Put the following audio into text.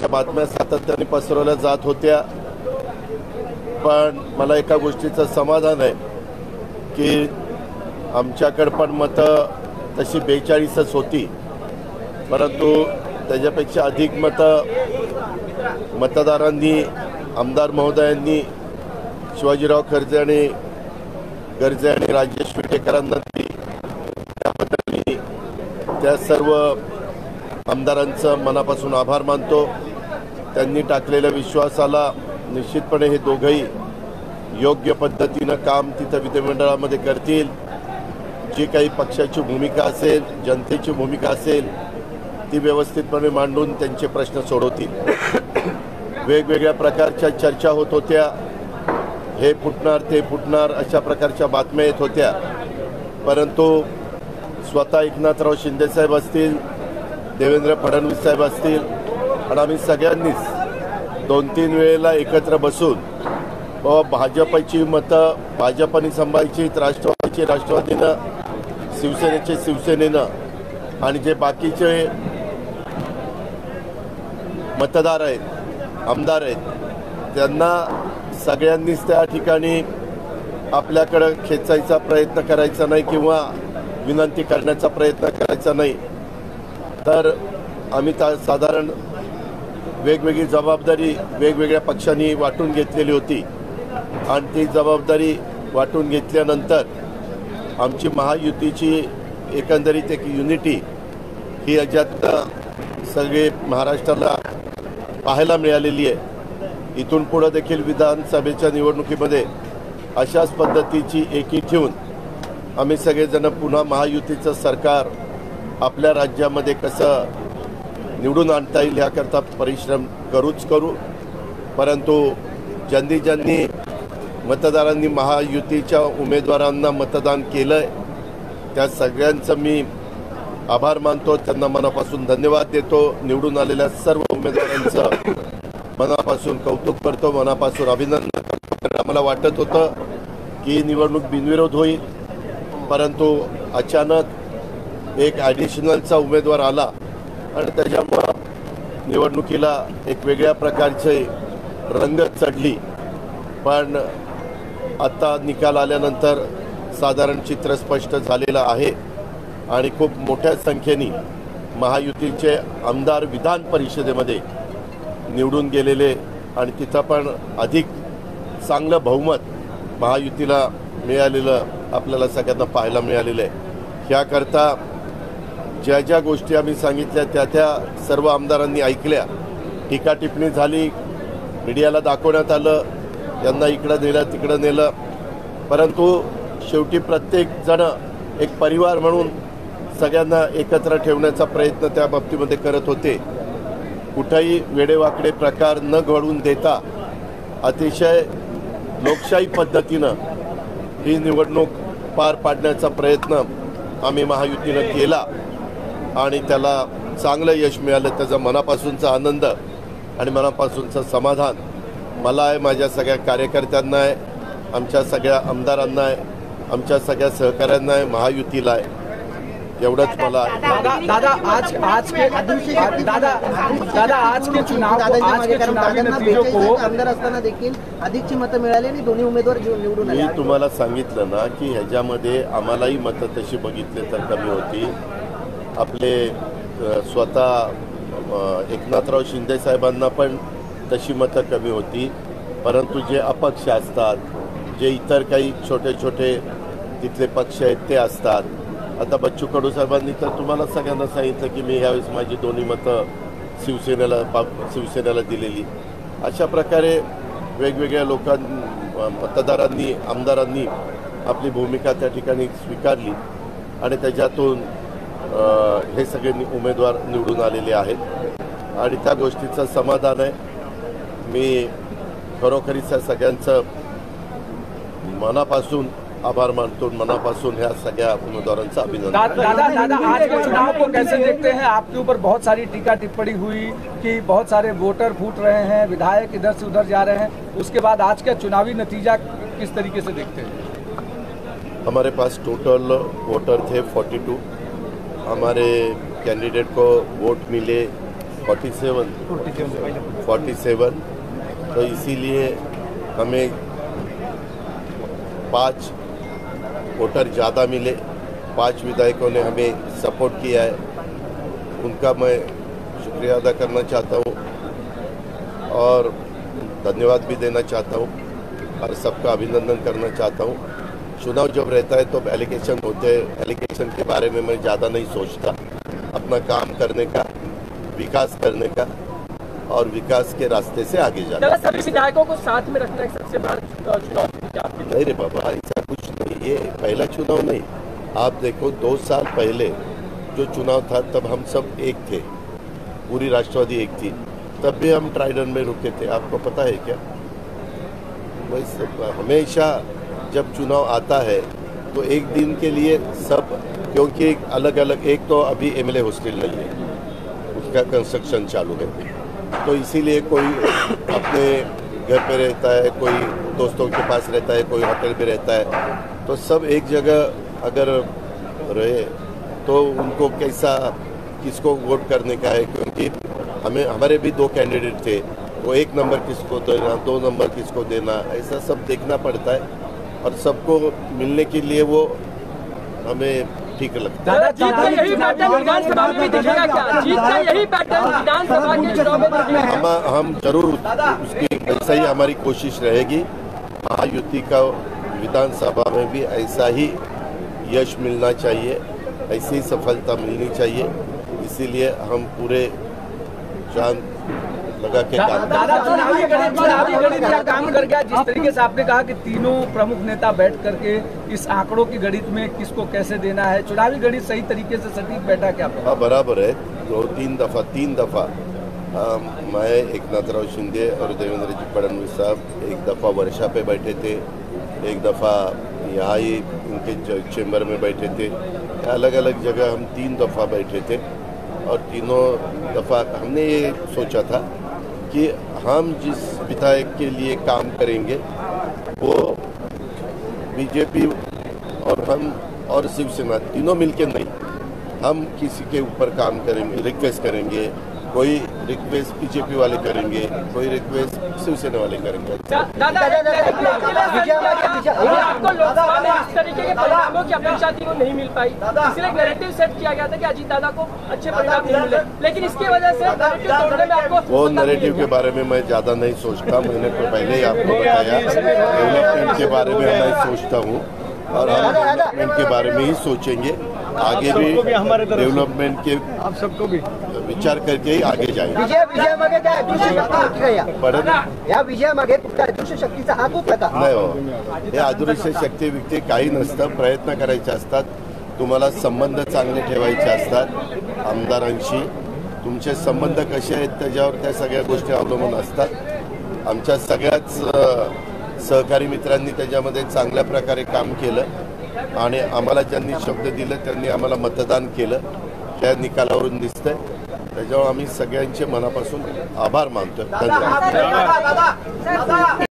त्या बातम्या सातत्याने पसरवल्या जात होत्या, पण मला एका गोष्टीचं समाधान आहे की आमच्याकडे पण मतं तशी 42च होती, परंतु त्याच्यापेक्षा अधिक मतदारांनी, आमदार महोदयांनी शिवाजीराव गर्जे आणि राजेश विटेकरांना दिली। त्याबद्दल मी त्या सर्व आमदारांचं मनापासून आभार मानतो। त्यांनी टाकलेल्या विश्वासाला निश्चितपणे हे दोघंही योग्य पद्धतीनं काम तिथं विधिमंडळामध्ये करतील। जी काही पक्षाची भूमिका असेल, जनतेची भूमिका असेल, ती व्यवस्थितपणे मांडून त्यांचे प्रश्न सोडवतील। वेगवेगळ्या प्रकारच्या चर्चा होत होत्या, हे फुटणार ते फुटणार अशा प्रकारच्या बातम्या येत होत्या, परंतु स्वतः एकनाथराव शिंदेसाहेब असतील, देवेंद्र फडणवीस साहेब असतील आणि आम्ही सगळ्यांनीच 2-3 वेळेला एकत्र बसून भाजपची मतं भाजपने सांभाळायची, राष्ट्रवादीनं, शिवसेनेचे शिवसेनेनं आणि जे बाकीचे मतदार आहेत, आमदार आहेत, त्यांना सगळ्यांनीच त्या ठिकाणी आपल्याकडे खेचायचा प्रयत्न करायचा नाही किंवा विनंती करण्याचा प्रयत्न करायचा नाही। तर आम्ही साधारण वेगवेगळी जबाबदारी वेगवेगळ्या पक्षांनी वाटून घेतलेली होती आणि ती जबाबदारी वाटून घेतल्यानंतर आमची महायुतीची एकंदरीत एक युनिटी ही याच्यात सगळे महाराष्ट्राला पाहायला मिळालेली आहे। इथून पुढे देखील विधानसभेच्या निवडणुकीमध्ये अशाच पद्धतीची एकी ठेवून आम्ही सगळेजण पुन्हा महायुतीचं सरकार आपल्या राज्यामध्ये कसं निवडून आणता येईल याकरता परिश्रम करू। परंतु ज्यांनी मतदारांनी महायुतीच्या उमेदवारांना मतदान केलंय त्या सगळ्यांचं मी आभार मानतो, त्यांना मनापासून धन्यवाद देतो। निवडून आलेल्या सर्व उमेदवारांचं मनापासून कौतुक करतो, मनापासून अभिनंदन करतो। आम्हाला वाटत होतं की निवडणूक बिनविरोध होईल, परंतु अचानक एक ॲडिशनलचा उमेदवार आला आणि त्याच्यामुळं निवडणुकीला एक वेगळ्या प्रकारचे रंगत चढली। पण आता निकाल आल्यानंतर साधारण चित्र स्पष्ट झालेलं आहे आणि खूप मोठ्या संख्येने महायुतीचे आमदार विधान परिषदेमध्ये निवडून गेलेले आणि तिथं पण अधिक चांगलं बहुमत महायुतीला मिळालेलं आपल्याला सगळ्यांना पाहायला मिळालेलं आहे। याकरता ज्या गोष्टी आम्ही सांगितल्या त्या सर्व आमदारांनी ऐकल्या, टीका टिप्पणी झाली, मीडियाला दाखवण्यात आलं, यांना इकडं नेलं तिकडं नेलं, परंतु शेवटी प्रत्येक जण एक परिवार म्हणून सगळ्यांना एकत्र ठेवण्याचा प्रयत्न त्या बाबतीमध्ये करत होते। कुठेही वेडेवाकडे प्रकार न घडून देता अतिशय लोकशाही पद्धतीनं ही निवडणूक पार पाडण्याचा प्रयत्न आम्ही महायुतीनं केला आणि त्याला चांगलं यश मिळालं। त्याचा मनापासूनचा आनंद आणि मनापासूनचं समाधान मला आहे, माझ्या सगळ्या कार्यकर्त्यांना आहे, आमच्या सगळ्या आमदारांना आहे, आमच्या सगळ्या सहकाऱ्यांना आहे, महायुतीला आहे। एवढंच मला आज के चुनावी नतीजों को आमदार असताना देखील अधिकची मतं मिळाली आणि दोन्ही उमेदवार निवडून आले। मी तुम्हाला सांगितलं ना की ह्याच्यामध्ये आम्हालाही मतं तशी बघितले तर कमी होती। आपले स्वतः एकनाथराव शिंदे साहेबांना पण तशी मतं कमी होती, परंतु जे अपक्ष असतात, जे इतर काही छोटे छोटे तिथले पक्ष आहेत ते असतात। आता बच्चू कडू साहेबांनी तर तुम्हाला सगळ्यांना सांगितलं की मी ह्यावेळेस माझी दोन्ही मतं शिवसेनेला दिलेली। अशा प्रकारे वेगवेगळ्या मतदारांनी, आमदारांनी आपली भूमिका त्या ठिकाणी स्वीकारली आणि त्याच्यातून हे सगळे उमेदवार निवडून आलेले आहेत आणि त्या गोष्टीचं समाधान आहे। मी खरोखरीच सगळ्यांचं मनापासून आभार मानतो, मनापासून ह्या सगळ्या उम्मीदवारांचं अभिनंदन। दादा आज के चुनाव को कैसे देखते हैं? आपके ऊपर बहुत सारी टीका टिप्पणी हुई कि बहुत सारे वोटर फूट रहे हैं, विधायक इधर से उधर जा रहे हैं, उसके बाद आज का चुनावी नतीजा किस तरीके से देखते हैं? हमारे पास टोटल वोटर थे 42। हमारे कैंडिडेट को वोट मिले 47, तो इसीलिए हमें 5 वोटर ज़्यादा मिले। 5 विधायकों ने हमें सपोर्ट किया है, उनका मैं शुक्रिया अदा करना चाहता हूँ और धन्यवाद भी देना चाहता हूँ और सबका अभिनंदन करना चाहता हूँ। चुनाव जब रहता है तो एलिगेशन होते हैं, एलिगेशन के बारे में मैं ज़्यादा नहीं सोचता। अपना काम करने का, विकास करने का और विकास के रास्ते से आगे जाना। सभी विधायकों को साथ में रखना एक सबसे बड़ा चुनाव नहीं रे बाबा, ऐसा कुछ नहीं, ये पहला चुनाव नहीं। आप देखो 2 साल पहले जो चुनाव था तब हम सब एक थे, पूरी राष्ट्रवादी एक थी, तब भी हम ट्राइडन में रुके थे, आपको पता है क्या? वैसे हमेशा जब चुनाव आता है तो एक दिन के लिए सब, क्योंकि अलग अलग, एक तो अभी एमएलए हॉस्टल नहीं है, उसका कंस्ट्रक्शन चालू है, तो इसीलिए कोई अपने घर पे रहता है, कोई दोस्तों के पास रहता है, कोई होटल पे रहता है, तो सब एक जगह अगर रहे तो उनको कैसा, किसको वोट करने का है, क्योंकि हमारे भी 2 कैंडिडेट थे, वो 1 नंबर किसको देना, 2 नंबर किसको देना, ऐसा सब देखना पड़ता है और सबको मिलने के लिए वो हमें ठीक लगता है। जीत का यही पैटर्न विधानसभा में भी दिखेगा क्या? जीत का यही पैटर्न विधानसभा के चुनाव में दिखेगा? हम जरूर उसकी ऐसा ही हमारी कोशिश रहेगी। महायुति का विधानसभा में भी ऐसा ही यश मिलना चाहिए, ऐसी ही सफलता मिलनी चाहिए, इसीलिए हम पूरे जान लगा के चुनावी गणित का काम कर गया। जिस तरीके से आपने कहा कि तीनों प्रमुख नेता बैठ करके इस आंकड़ों की गणित में किसको कैसे देना है, चुनावी गणित सही तरीके से सटीक बैठा क्या? हाँ, बराबर है। 3 दफा मैं, एकनाथराव शिंदे और देवेंद्र जी फडणवीस साहब 1 दफा वर्षा पे बैठे थे, 1 दफा यहाँ ही उनके चेंबर में बैठे थे, अलग अलग जगह हम 3 दफा बैठे थे और तीनों दफा हमने ये सोचा था कि हम जिस विधायक के लिए काम करेंगे वो बीजेपी और हम और शिवसेना तीनों मिलके नहीं, हम किसी के ऊपर काम करेंगे, रिक्वेस्ट करेंगे, कोई रिक्वेस्ट बीजेपी वाले करेंगे, कोई रिक्वेस्ट शिवसेना वाले करेंगे। दादा, आपको लोकसभा में इस तरीके के परिणामों की अपेक्षा थी, वो नहीं मिल पाई, इसलिए नैरेटिव सेट किया गया था कि अजीत दादा को अच्छे परिणाम नहीं मिले, लेकिन इसकी वजह से नैरेटिव तोड़ने में आपको वो नैरेटिव के बारे में मैं ज़्यादा नहीं सोचता। मैंने तो पहले ही आपको बताया, डेवलपमेंट के बारे में मैं सोचता हूँ और हम डेवलपमेंट के बारे में ही सोचेंगे, आगे भी डेवलपमेंट के आप सबको भी विचार करके ही आगे जाएंगे। विजयामागे त्या अदृश्य शक्ती होती का या विजयामागे तुमच्या अदृश्य शक्तीचा हा खूप प्रकार नाही हो, हे अदृश्य शक्ती व्यक्ती काही नसतं, प्रयत्न करायचे असतात, तुम्हाला संबंध चांगले ठेवायचे असतात आमदारांशी, तुमचे संबंध कसे आहेत त्याच्यावर त्या सगळ्या गोष्टी अवलंबून असतात। आमच्या सगळ्याच सहकारी मित्रांनी त्याच्यामध्ये चांगल्या प्रकारे काम केलं आणि आम्हाला ज्यांनी शब्द दिले त्यांनी आम्हाला मतदान केलं, त्या निकालावरून दिसतंय, त्याच्यावर आम्ही सगळ्यांचे मनापासून आभार मानतो। धन्यवाद।